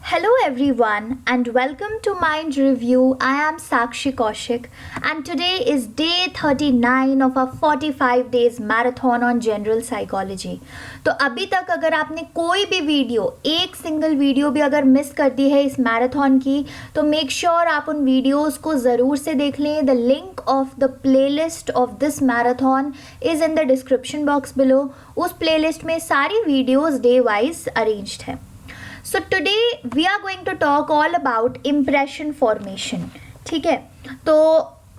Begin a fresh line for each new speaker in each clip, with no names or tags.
Hello everyone and welcome to Mind Review. I am Sakshi Kaushik and today is day 39 of our 45 days marathon on general psychology. तो अभी तक अगर आपने कोई भी video, एक सिंगल वीडियो भी अगर मिस कर दी है इस मैराथन की, तो मेक श्योर आप उन वीडियोस को ज़रूर से देख लें. The link of the playlist of this marathon is in the description box below. उस प्लेलिस्ट में सारी वीडियोस डे वाइज अरेंज्ड है. So today we are going to talk all about impression formation. ठीक है, तो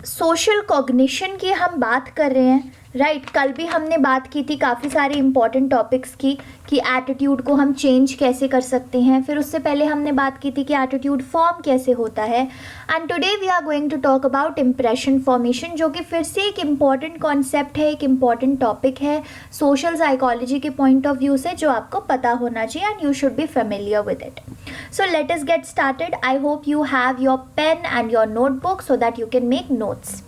सोशल कॉग्निशन की हम बात कर रहे हैं, राइट. कल भी हमने बात की थी काफ़ी सारे इंपॉर्टेंट टॉपिक्स की कि एटीट्यूड को हम चेंज कैसे कर सकते हैं. फिर उससे पहले हमने बात की थी कि एटीट्यूड फॉर्म कैसे होता है. And today we are going to talk about impression formation, जो कि फिर से एक इम्पॉर्टेंट कॉन्सेप्ट है, एक इम्पॉर्टेंट टॉपिक है सोशल साइकोलॉजी के पॉइंट ऑफ व्यू से, जो आपको पता होना चाहिए and you should be familiar with it. So let us get started. I hope you have your pen and your notebook so that you can make notes.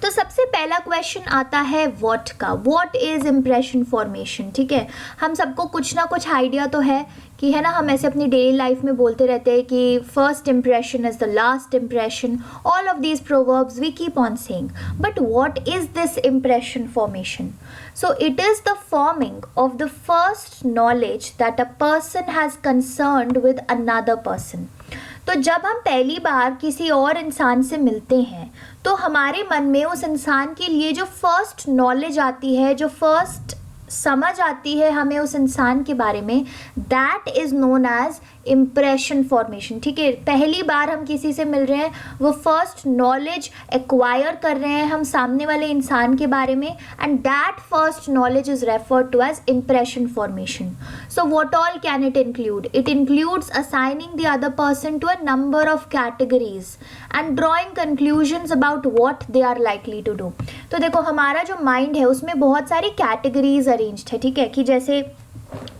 तो सबसे पहला क्वेश्चन आता है व्हाट का. What is impression formation. ठीक है, हम सबको कुछ ना कुछ आइडिया तो है कि, है ना, हम ऐसे अपनी डेली लाइफ में बोलते रहते हैं कि first impression is the last impression. All of these proverbs we keep on saying, but what is this impression formation? So it is the forming of the first knowledge that a person has concerned with another person. तो जब हम पहली बार किसी और इंसान से मिलते हैं तो हमारे मन में उस इंसान के लिए जो फर्स्ट नॉलेज आती है, जो फर्स्ट समझ आती है हमें उस इंसान के बारे में, that is known as impression formation. ठीक है, पहली बार हम किसी से मिल रहे हैं, वो फर्स्ट नॉलेज एक्वायर कर रहे हैं हम सामने वाले इंसान के बारे में, and that first knowledge is referred to as impression formation. So what all can it include? It includes assigning the other person to a number of categories and drawing conclusions about what they are likely to do. तो देखो, हमारा जो mind है उसमें बहुत सारी categories arranged है. ठीक है, कि जैसे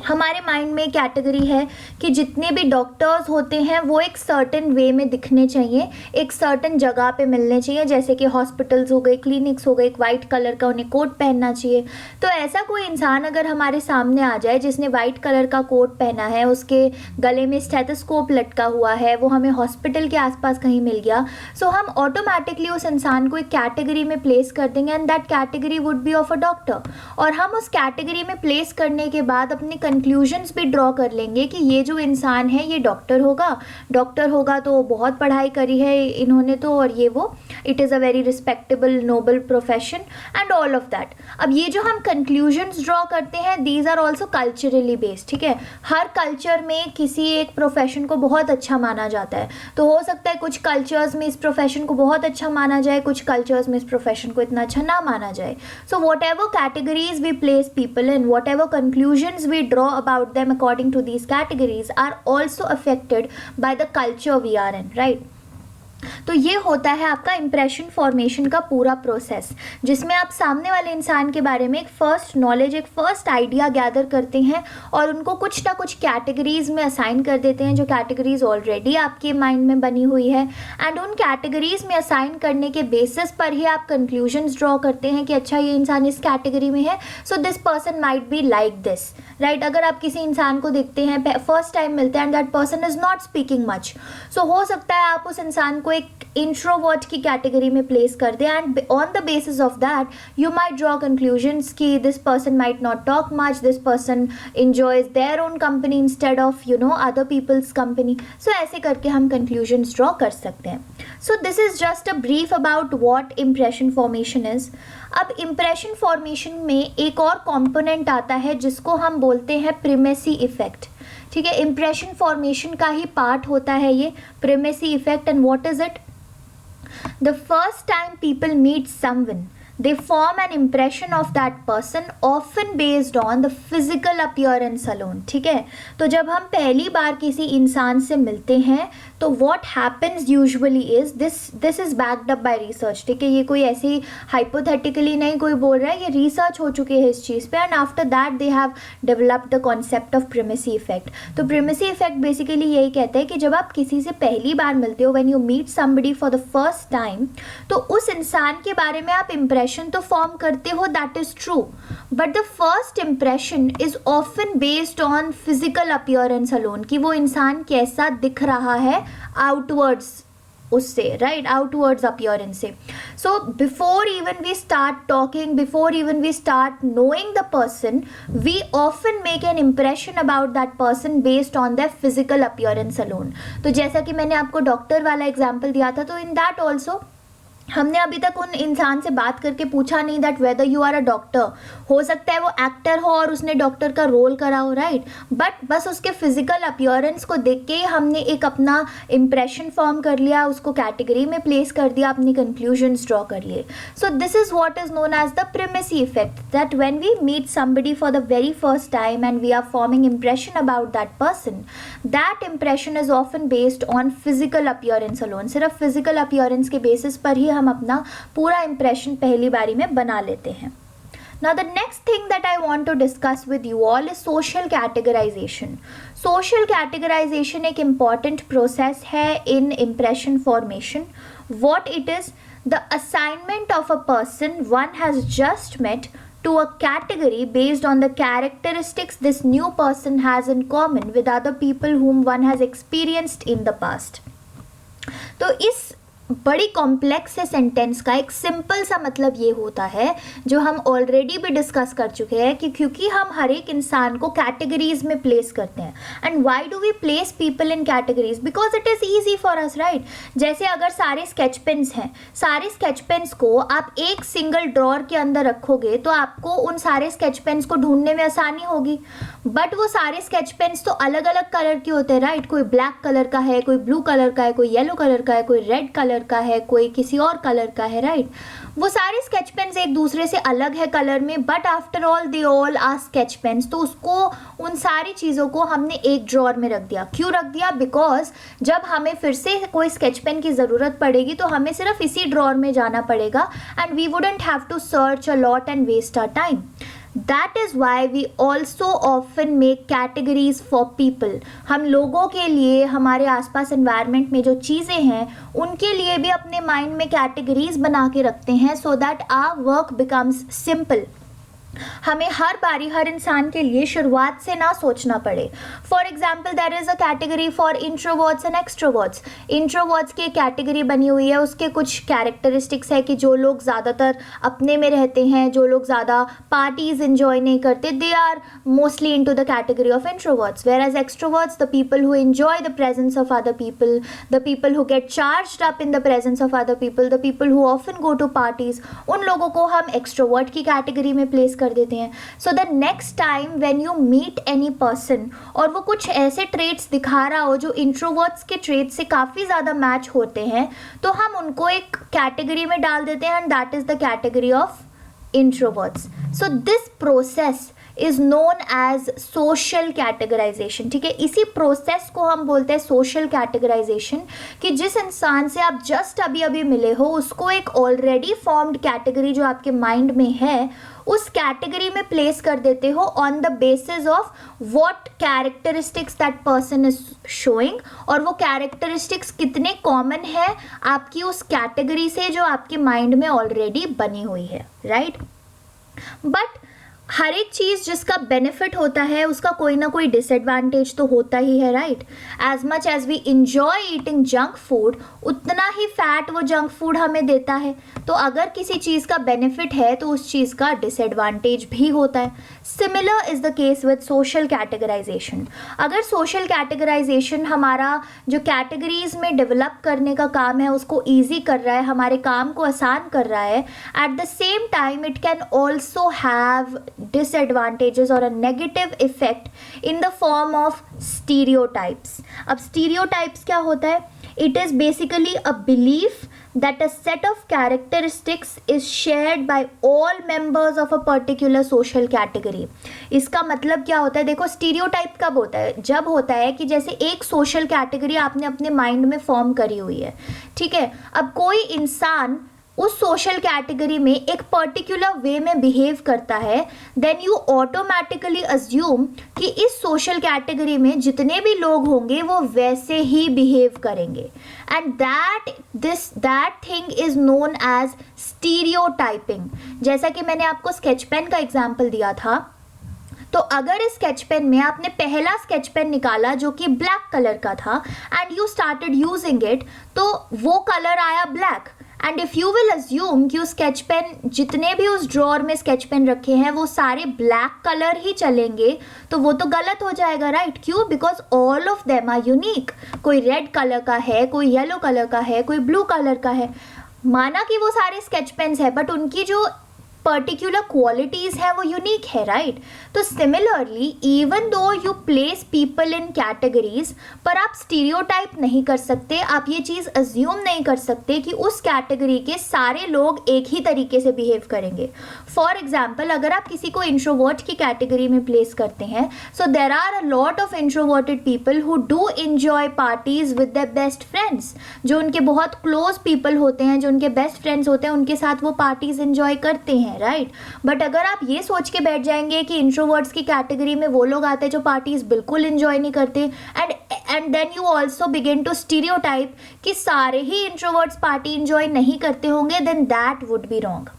हमारे माइंड में कैटेगरी है कि जितने भी डॉक्टर्स होते हैं वो एक सर्टेन वे में दिखने चाहिए, एक सर्टेन जगह पे मिलने चाहिए, जैसे कि हॉस्पिटल्स हो गए, क्लिनिक्स हो गए, एक वाइट कलर का उन्हें कोट पहनना चाहिए. तो ऐसा कोई इंसान अगर हमारे सामने आ जाए जिसने वाइट कलर का कोट पहना है, उसके गले में स्टेथोस्कोप लटका हुआ है, वो हमें हॉस्पिटल के आसपास कहीं मिल गया, सो हम ऑटोमेटिकली उस इंसान को एक कैटेगरी में प्लेस कर देंगे and that category would be of a doctor. और हम उस कैटेगरी में प्लेस करने के बाद अपने कंक्लूजन्स भी ड्रॉ कर लेंगे कि ये जो इंसान है ये डॉक्टर होगा तो बहुत पढ़ाई करी है इन्होंने तो, और ये वो, it is a very respectable noble profession and all of that. अब ये जो हम कंक्लूजन्स ड्रॉ करते हैं, these are also culturally based. ठीक है, हर कल्चर में किसी एक प्रोफेशन को बहुत अच्छा माना जाता है. तो हो सकता है कुछ कल्चर्स में इस प्रोफेशन को बहुत अच्छा माना जाए, कुछ कल्चर्स में इस प्रोफेशन को इतना अच्छा ना माना जाए. So whatever categories we place people in, whatever conclusions we draw about them according to these categories are also affected by the culture we are in, right? तो ये होता है आपका इम्प्रेशन फॉर्मेशन का पूरा process, जिसमें आप सामने वाले इंसान के बारे में एक फ़र्स्ट नॉलेज, एक फ़र्स्ट आइडिया गैदर करते हैं और उनको कुछ ना कुछ कैटेगरीज़ में असाइन कर देते हैं, जो कैटेगरीज ऑलरेडी आपके माइंड में बनी हुई है. एंड उन कैटेगरीज़ में असाइन करने के बेसिस पर ही आप कंक्लूजन्स ड्रॉ करते हैं कि अच्छा, ये इंसान इस कैटेगरी में है, so this person might be like this, right. अगर आप किसी इंसान को देखते हैं, फर्स्ट टाइम मिलते हैं and that person is not speaking much, so हो सकता है आप उस इंसान को एक इंट्रोवर्ट की कैटेगरी में प्लेस कर दे, and on the basis of that you might draw conclusions कि this person might not talk much, this person enjoys their own company instead of other people's company. So ऐसे करके हम conclusions draw कर सकते हैं. So this is just a brief about what impression formation is. अब impression formation में एक और कॉम्पोनेंट आता है जिसको हम बोलते हैं प्रिमेसी इफेक्ट. ठीक है, इम्प्रेशन फॉर्मेशन का ही पार्ट होता है ये primacy effect. And what is it? The first time people meet someone, they form an impression of that person often based on the physical appearance alone. ठीक है, तो जब हम पहली बार किसी इंसान से मिलते हैं तो what happens usually is this is backed up by research. ठीक है, ये कोई ऐसी hypothetically नहीं कोई बोल रहा है, ये रिसर्च हो चुकी है इस चीज़ पे. And after that they have developed the concept of primacy effect. तो प्रिमेसी इफेक्ट बेसिकली यही कहता है कि जब आप किसी से पहली बार मिलते हो, when you meet somebody for the first time, तो उस इंसान के बारे में आप इम्प्रेशन इम्प्रेशन तो फॉर्म करते हो, that is true, but the first impression is often based on physical appearance alone, कि वो इंसान कैसा दिख रहा है आउटवर्ड्स उससे, राइट, आउटवर्ड्स अपीयरेंस से. So before even we start talking, before even we start knowing the person, we often make an impression about that person based on the physical appearance alone. तो जैसा कि मैंने आपको doctor वाला example दिया था, तो इन दैट ऑल्सो हमने अभी तक उन इंसान से बात करके पूछा नहीं that whether you are a doctor. हो सकता है वो एक्टर हो और उसने डॉक्टर का रोल करा हो, राइट, बट बस उसके फिजिकल अपीयरेंस को देख के हमने एक अपना इम्प्रेशन फॉर्म कर लिया, उसको कैटेगरी में प्लेस कर दिया, अपनी कंक्लूजन्स ड्रॉ कर लिए. So this is what is known as the primacy effect, that when we meet somebody for the very first time and we are forming impression about that person, that impression is often based on physical appearance alone. सिर्फ physical appearance के basis पर ही हम अपना पूरा impression पहली बारी में बना लेते हैं. Now the next thing that I want to discuss with you all is social categorization. Social categorization एक important process है in impression formation. What it is? The assignment of a person one has just met to a category based on the characteristics this new person has in common with other people whom one has experienced in the past. तो इस बड़ी complex है sentence का एक simple सा मतलब ये होता है, जो हम ऑलरेडी भी डिस्कस कर चुके हैं, कि क्योंकि हम हर एक इंसान को कैटेगरीज में प्लेस करते हैं. And why do we place people in categories? Because it is easy for us, right. जैसे अगर सारे स्केच पेन्स हैं, सारे स्केच पेन्स को आप एक सिंगल ड्रॉर के अंदर रखोगे तो आपको उन सारे स्केच पेन्स को ढूंढने में आसानी होगी. बट वो सारे स्केच पेन्स तो अलग अलग कलर के होते हैं, राइट. कोई ब्लैक कलर का है, कोई ब्लू कलर का है, कोई येलो कलर का है, कोई रेड कलर का है, कोई किसी और कलर का है, राइट. वो सारे स्केच पेन्स एक दूसरे से अलग है कलर में, but after all they all are sketch pens. तो उसको, उन सारी चीज़ों को हमने एक ड्रॉर में रख दिया. क्यों रख दिया? बिकॉज जब हमें फिर से कोई स्केच पेन की ज़रूरत पड़ेगी तो हमें सिर्फ इसी ड्रॉर में जाना पड़ेगा, and we wouldn't have to search a lot and waste our time. That is why we also often make categories for people. हम लोगों के लिए, हमारे आसपास environment में जो चीज़ें हैं उनके लिए भी अपने mind में categories बना के रखते हैं, so that our work becomes simple. हमें हर बारी हर इंसान के लिए शुरुआत से ना सोचना पड़े. For example there is a category for introverts and extroverts. Introverts की कैटेगरी बनी हुई है, उसके कुछ कैरेक्टरिस्टिक्स है कि जो लोग ज़्यादातर अपने में रहते हैं, जो लोग ज़्यादा पार्टीज इंजॉय नहीं करते, they are mostly into the category of introverts. Whereas extroverts, the people who enjoy the presence of other people, the people who get charged up in the presence of other people, the people who often go to parties, उन लोगों को हम extrovert की category में place कर देते हैं. So the next time when you meet any person और वो कुछ ऐसे ट्रेट्स दिखा रहा हो जो इंट्रोवर्ट्स के ट्रेट्स से काफ़ी ज़्यादा मैच होते हैं, तो हम उनको एक कैटेगरी में डाल देते हैं, and that is the category of introverts. So this process is known as social categorisation. ठीक है, इसी प्रोसेस को हम बोलते हैं सोशल कैटेगराइजेशन, कि जिस इंसान से आप जस्ट अभी अभी मिले हो उसको एक ऑलरेडी फॉर्म्ड कैटेगरी जो आपके माइंड में है उस कैटेगरी में प्लेस कर देते हो on the basis of what characteristics that person is showing, और वो कैरेक्टरिस्टिक्स कितने कॉमन है आपकी उस कैटेगरी से जो आपके माइंड में ऑलरेडी बनी हुई है, राइट. बट हर एक चीज़ जिसका बेनिफिट होता है उसका कोई ना कोई डिसएडवांटेज तो होता ही है, right. As much as we enjoy eating junk food, उतना ही फैट वो जंक फूड हमें देता है. तो अगर किसी चीज़ का बेनिफिट है तो उस चीज़ का डिसएडवांटेज भी होता है. Similar is the case with social categorisation. अगर सोशल कैटेगराइजेशन हमारा जो कैटेगरीज में डेवलप करने का काम है उसको ईजी कर रहा है, हमारे काम को आसान कर रहा है, eight the same time it can also have disadvantages or a negative effect in the form of stereotypes. अब stereotypes क्या होता है? It is basically a belief that a set of characteristics is shared by all members of a particular social category. इसका मतलब क्या होता है? देखो, stereotype कब होता है? जब होता है कि जैसे एक social category आपने अपने mind में form करी हुई है, ठीक है. अब कोई इंसान उस सोशल कैटेगरी में एक पर्टिकुलर वे में बिहेव करता है, देन यू ऑटोमेटिकली अज्यूम कि इस सोशल कैटेगरी में जितने भी लोग होंगे वो वैसे ही बिहेव करेंगे, and that thing is known as stereotyping. जैसा कि मैंने आपको स्केच पेन का एग्जाम्पल दिया था, तो अगर इस स्केच पेन में आपने पहला स्केच पेन निकाला जो कि ब्लैक कलर का था and you started using it, तो वो कलर आया black, and if you will assume कि उस स्केच पेन जितने भी उस ड्रॉअर में स्केच पेन रखे हैं वो सारे ब्लैक कलर ही चलेंगे, तो वो तो गलत हो जाएगा, राइट? क्यों? Because all of them are unique. कोई रेड कलर का है, कोई येलो कलर का है, कोई ब्लू कलर का है। माना कि वो सारे स्केच पेन्स है बट उनकी जो पर्टिकुलर क्वालिटीज है वो यूनिक है, राइट? तो similarly even though you place people in categories, पर आप स्टीरियोटाइप नहीं कर सकते, आप ये चीज़ अज्यूम नहीं कर सकते कि उस कैटेगरी के सारे लोग एक ही तरीके से बिहेव करेंगे। फॉर एग्जाम्पल, अगर आप किसी को इंट्रोवर्ट की कैटेगरी में प्लेस करते हैं, so there are a lot of introverted people who do enjoy parties with their best friends. जो उनके बहुत क्लोज पीपल होते हैं, जो उनके बेस्ट फ्रेंड्स होते हैं, उनके साथ वो पार्टीज इंजॉय करते हैं, राइट? बट अगर आप ये सोच के बैठ जाएंगे कि इंट्रोवर्ट्स की कैटेगरी में वो लोग आते हैं जो पार्टीज बिल्कुल एंजॉय नहीं करते, and then you also begin to stereotype कि सारे ही इंट्रोवर्ट्स पार्टी एंजॉय नहीं करते होंगे, then that would be wrong.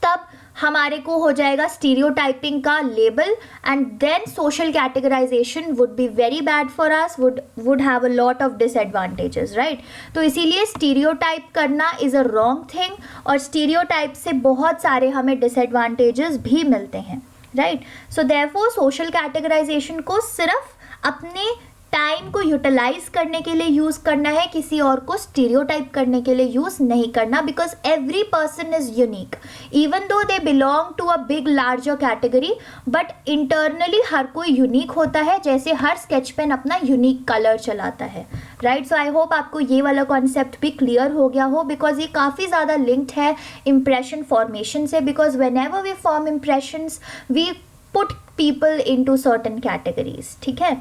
तब हमारे को हो जाएगा स्टीरियोटाइपिंग का label, and then social categorisation would be very bad for us, would have a lot of disadvantages, right? तो इसीलिए स्टीरियोटाइप करना इज अ रॉन्ग थिंग, और स्टीरियोटाइप से बहुत सारे हमें डिसएडवांटेजेस भी मिलते हैं, right? So therefore social categorisation को सिर्फ अपने टाइम को यूटिलाइज करने के लिए यूज करना है, किसी और को स्टीरियोटाइप करने के लिए यूज नहीं करना, because every person is unique even though they belong to a big larger category, but internally हर कोई यूनिक होता है, जैसे हर स्केच पेन अपना यूनिक कलर चलाता है, राइट? सो आई होप आपको ये वाला कॉन्सेप्ट भी क्लियर हो गया हो, बिकॉज ये काफ़ी ज़्यादा लिंक्ड है इम्प्रेशन फॉर्मेशन से, because whenever we form impressions we put people into certain categories, ठीक है?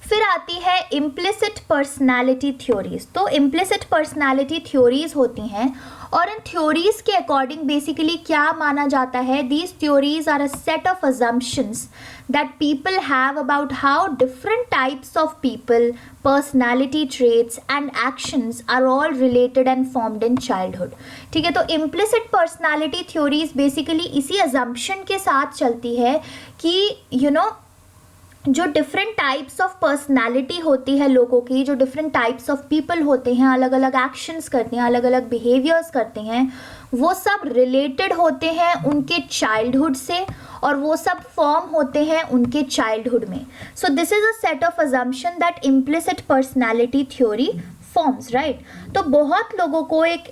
फिर आती है इम्प्लिसिट पर्सनालिटी थ्योरीज। तो इम्प्लिसिट पर्सनालिटी थ्योरीज होती हैं, और इन थ्योरीज के अकॉर्डिंग बेसिकली क्या माना जाता है, these theories are a set of assumptions that people have about how different types of people, personality traits and actions are all related and formed in childhood, ठीक है? तो इम्प्लिसिट पर्सनैलिटी थ्योरीज बेसिकली इसी assumption के साथ चलती है कि जो डिफरेंट टाइप्स ऑफ पर्सनालिटी होती है लोगों की, जो डिफरेंट टाइप्स ऑफ पीपल होते हैं, अलग अलग एक्शंस करते हैं, अलग अलग बिहेवियर्स करते हैं, वो सब रिलेटेड होते हैं उनके चाइल्डहुड से, और वो सब फॉर्म होते हैं उनके चाइल्डहुड में। So this is a set of assumption that implicit personality theory forms, right? तो बहुत लोगों को एक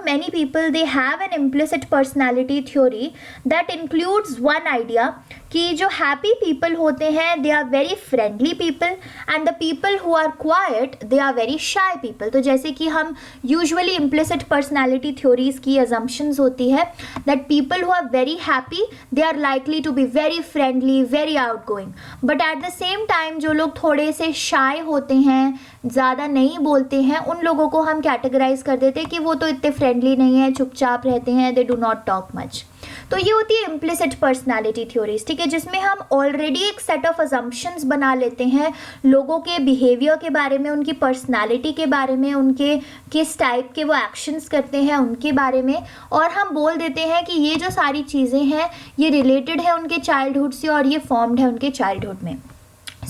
many people they have an implicit personality theory that includes one idea कि जो हैप्पी पीपल होते हैं they are very friendly people, and the people who are quiet they are very shy people. तो जैसे कि हम यूजुअली इम्प्लिसिट पर्सनैलिटी थ्योरीज की assumptions होती है that people who are very happy they are likely to be very friendly, very outgoing, but at the same time जो लोग थोड़े से शाय होते हैं, ज़्यादा नहीं बोलते हैं, उन लोगों को हम कैटेगराइज कर देते हैं कि वो तो इतने फ्रेंडली नहीं है, चुपचाप रहते हैं, they do not talk much. तो ये होती है इम्प्लिसिट पर्सनालिटी थ्योरीज, ठीक है? जिसमें हम ऑलरेडी एक सेट ऑफ अजम्पशंस बना लेते हैं लोगों के बिहेवियर के बारे में, उनकी पर्सनालिटी के बारे में, उनके किस टाइप के वो एक्शंस करते हैं उनके बारे में, और हम बोल देते हैं कि ये जो सारी चीज़ें हैं ये रिलेटेड है उनके चाइल्डहुड से और ये फॉर्म्ड है उनके चाइल्डहुड में।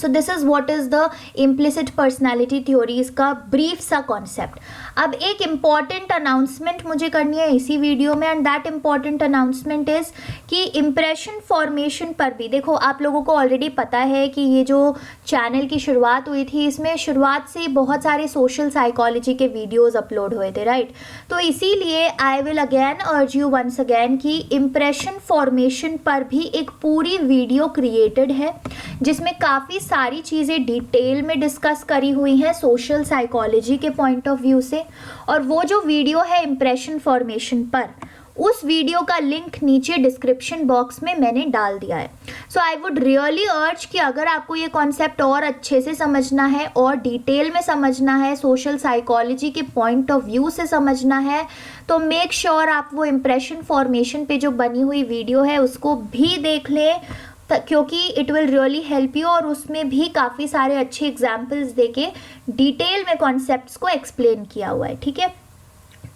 So this is what is the implicit personality theories का ब्रीफ सा कॉन्सेप्ट। अब एक इम्पॉर्टेंट अनाउंसमेंट मुझे करनी है इसी वीडियो में, and that important announcement is कि इम्प्रेशन फॉर्मेशन पर भी देखो, आप लोगों को ऑलरेडी पता है कि ये जो चैनल की शुरुआत हुई थी इसमें शुरुआत से बहुत सारे सोशल साइकोलॉजी के वीडियोज़ अपलोड हुए थे, राइट? तो इसीलिए I will again urge you once again कि इम्प्रेशन फॉर्मेशन पर भी एक पूरी वीडियो क्रिएटेड है जिसमें काफ़ी सारी चीज़ें डिटेल में डिस्कस करी हुई हैं सोशल साइकोलॉजी के पॉइंट ऑफ व्यू से, और वो जो वीडियो है इम्प्रेशन फॉर्मेशन पर उस वीडियो का लिंक नीचे डिस्क्रिप्शन बॉक्स में मैंने डाल दिया है। सो आई वुड रियली अर्ज कि अगर आपको ये कॉन्सेप्ट और अच्छे से समझना है और डिटेल में समझना है, सोशल साइकोलॉजी के पॉइंट ऑफ व्यू से समझना है, तो मेक श्योर आप वो इम्प्रेशन फॉर्मेशन पे जो बनी हुई वीडियो है उसको भी देख लें, क्योंकि it will really help you, और उसमें भी काफ़ी सारे अच्छे एग्जाम्पल्स देके डिटेल में कॉन्सेप्ट्स को एक्सप्लेन किया हुआ है। ठीक है,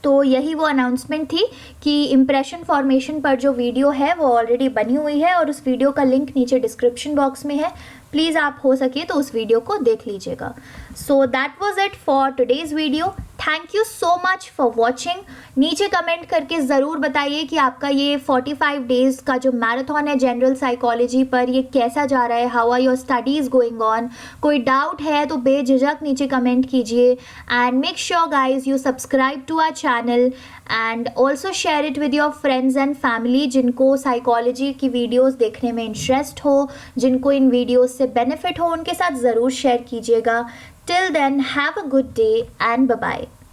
तो यही वो अनाउंसमेंट थी कि इम्प्रेशन फॉर्मेशन पर जो वीडियो है वो ऑलरेडी बनी हुई है और उस वीडियो का लिंक नीचे डिस्क्रिप्शन बॉक्स में है। प्लीज़ आप हो सके तो उस वीडियो को देख लीजिएगा। So that was it for today's video. Thank you so much for watching. नीचे कमेंट करके ज़रूर बताइए कि आपका ये 45 डेज़ का जो मैराथन है जनरल साइकोलॉजी पर, ये कैसा जा रहा है, how are your studies going on. कोई डाउट है तो बेझिझक नीचे कमेंट कीजिए, and make sure guys you subscribe to our channel and also share it with your friends and family जिनको साइकोलॉजी की वीडियोज़ देखने में इंटरेस्ट हो, जिनको इन वीडियोज़ से बेनिफिट हो, उनके साथ ज़रूर शेयर कीजिएगा। Till then, have a good day and bye-bye.